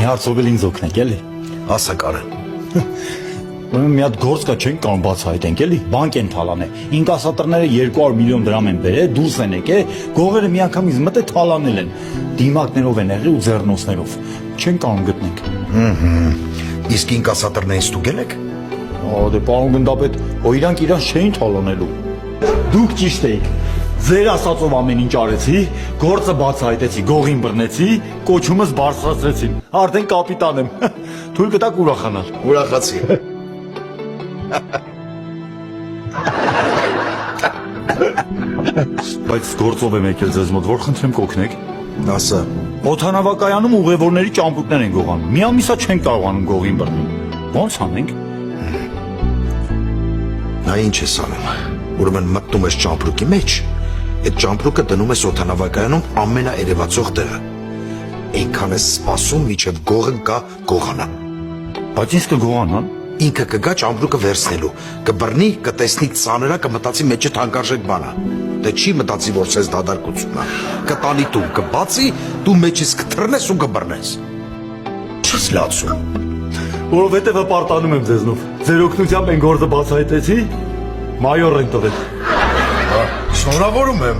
հարցով էլ ինձ օգնեք, էլի։ Ասա Կարեն։ Ուրեմն մի հատ գործ կա չենք կարող բացահայտենք, էլի։ Բանկ են թալանել։ Ինկասատորները 200 միլիոն դրամ են բերել, դուրս են եկել, գողերը միանգամից մտե թալանել են։ Դիմակներով են եղել ու ձեռնոցներով։ Չենք կարող գտնենք։ Իսկ ինկասատորներից ստուգել եք։ Դե պարոն գնդապետ, իրանք իրանք չէին թալանելու։ Դուք ճիշտ եք։ Ձեր ասածով ամեն ինչ արեցի, գործը բացահայտեցի, գողին բռնեցի, կոչումս բարձրացրեցին։ Արդեն կապիտան եմ։ Թույլ կտաք ուրախանալ։ Ուրախացի։ Բայց գործով եմ եկել ձեզ մոտ, որ խնդրեմ կօգնեք։ Ասա։ Օդանավակայանում ուղևորների ճամպրուկներ են գողանում։ Մի ամիսա չեն կարողանում գողին բռնել։ Ո՞նց անենք։ Նա ինչ ես անում։ Ուրեմն մտնում ես ճամպրուկի մեջ, այդ ճամպրուկը դնում ես օդանավակայանում ամենաերևացող տեղը։ Այնքան ես սպասում, մինչև գողը գա գողանա։ Բայց ինձ կգողանան։ Ինքը կգա ճամպրուկը վերցնելու, կբռնի, կտեսնի ծանրա, կմտածի մեջը թանկարժեք բան է։ Դե չի մտածի, որ ցես դադարքությունն է։ Կտանի տուն, կբացի, դու մեջից կթռնես ու կբռնես։ Չես լացում։ Որովհետև հպարտանում եմ ձեզնով։ Ձեր օգնությամբ են գործը բացահայտեցի, մայոր են տվել։ Շնորհավորում եմ։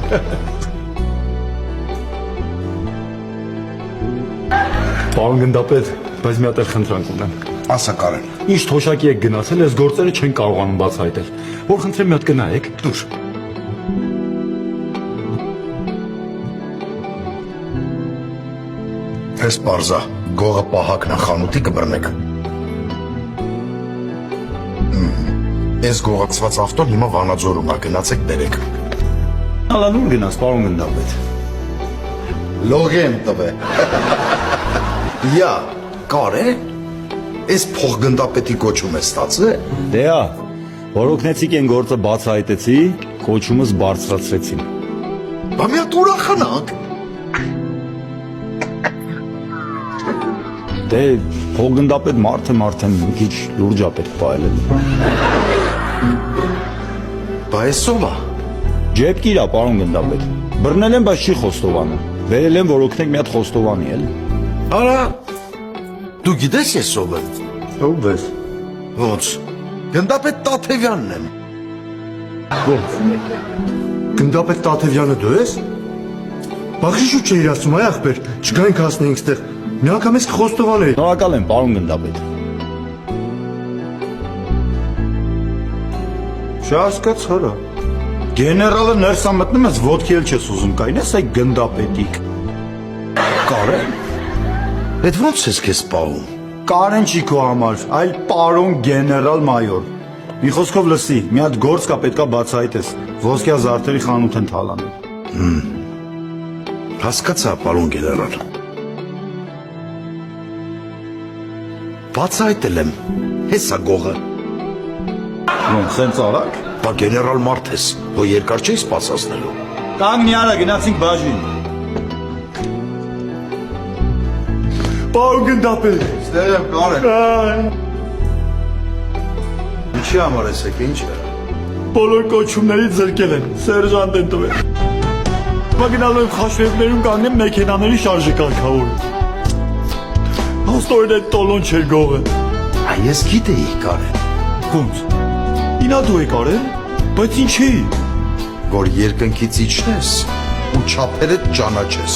Պարոն գնդապետ, բայց մի հատ էլ խնդրանք ունեմ։ Ասա Կարեն։ Ինչ թոշակի եք գնացել, այս գործերը չեն կարողանում բացահայտել։ Որ խնդրեմ մի հատ գնայեք, դուր։ Ես պարզա, գողը պահակն է խանութի կբռնեք։ Ես գողացված ավտոն հիմա Վանաձորում է, գնացեք բերեք։ Ալանուր գնաց, պարոն գնդապետ։ Լոգեմ տվե։ Յա, Կարեն, ես փոխգնդապետի կոչում է ստացել։ Դե հա, որ օգնեցիք են գործը բացահայտեցի, կոչումս բարձրացրեցին։ Բա մի հատ ուրախանանք։ Դե փոխգնդապետ մարդը մի քիչ լուրջ է պետք պահել։ Բա ես ով է։ Ջեպկիր է, պարոն գնդապետ։ Բռնել եմ, բայց չի խոստովանում։ Վերել եմ, որ օգնեք մի հատ խոստովանի, էլի։ Արա, դու գիտես ես ով եմ։ Ով ես։ Ոնց։ Գնդապետ Տաթևյանն եմ։ Ո՞վ։ Գնդապետ Տաթևյանը դու ես։ Բախշիշու չէիր ասում, այ ախպեր, չգանք հասնեինք ստեղ։ Մի անգամ ես կխոստովանել։ Շնորհակալ եմ, պարոն գնդապետ։ Չհասկաց հորա։ Գեներալը ներսա մտնում ես, ոտքի էլ չես ուզում կայնես, այ գնդապետիկ։ Կարեն։ Այդ ոնց ես քեզ պահում։ Կարեն չի քո համար, այլ պարոն գեներալ մայոր։ Մի խոսքով լսի, մի հատ գործ կա պետքա բացահայտես, ոսկյա զարդերի խանութ են թալանել։ Հասկացա, պարոն գեներալ։ Բացահայտել եմ, հեսա գողը։ Ոնց սենց արագ։ Բա գեներալ մարդ ես, որ երկար չէի սպասացնելու։ Կանգ մի արա գնացինք բաժին։ Պարոն գնդապետ։ Ստեղ եմ Կարեն։ Ինչի համար ես եկել, ինչ է։ Բոլոր կոչումներից զրկել են, սերժանտ են տվել։ Բա գնալու եմ խաշվերներում կանգնեմ մեքենաների շարժը կարգավորում։ Հաստորեն այդ տոլոն չէր գողը։ Ես գիտեի Կարեն, Ոնց։ Ինա դու եք արել, բայց ինչի։ որ երկնքից իջնես ու չափերդ ճանաչես։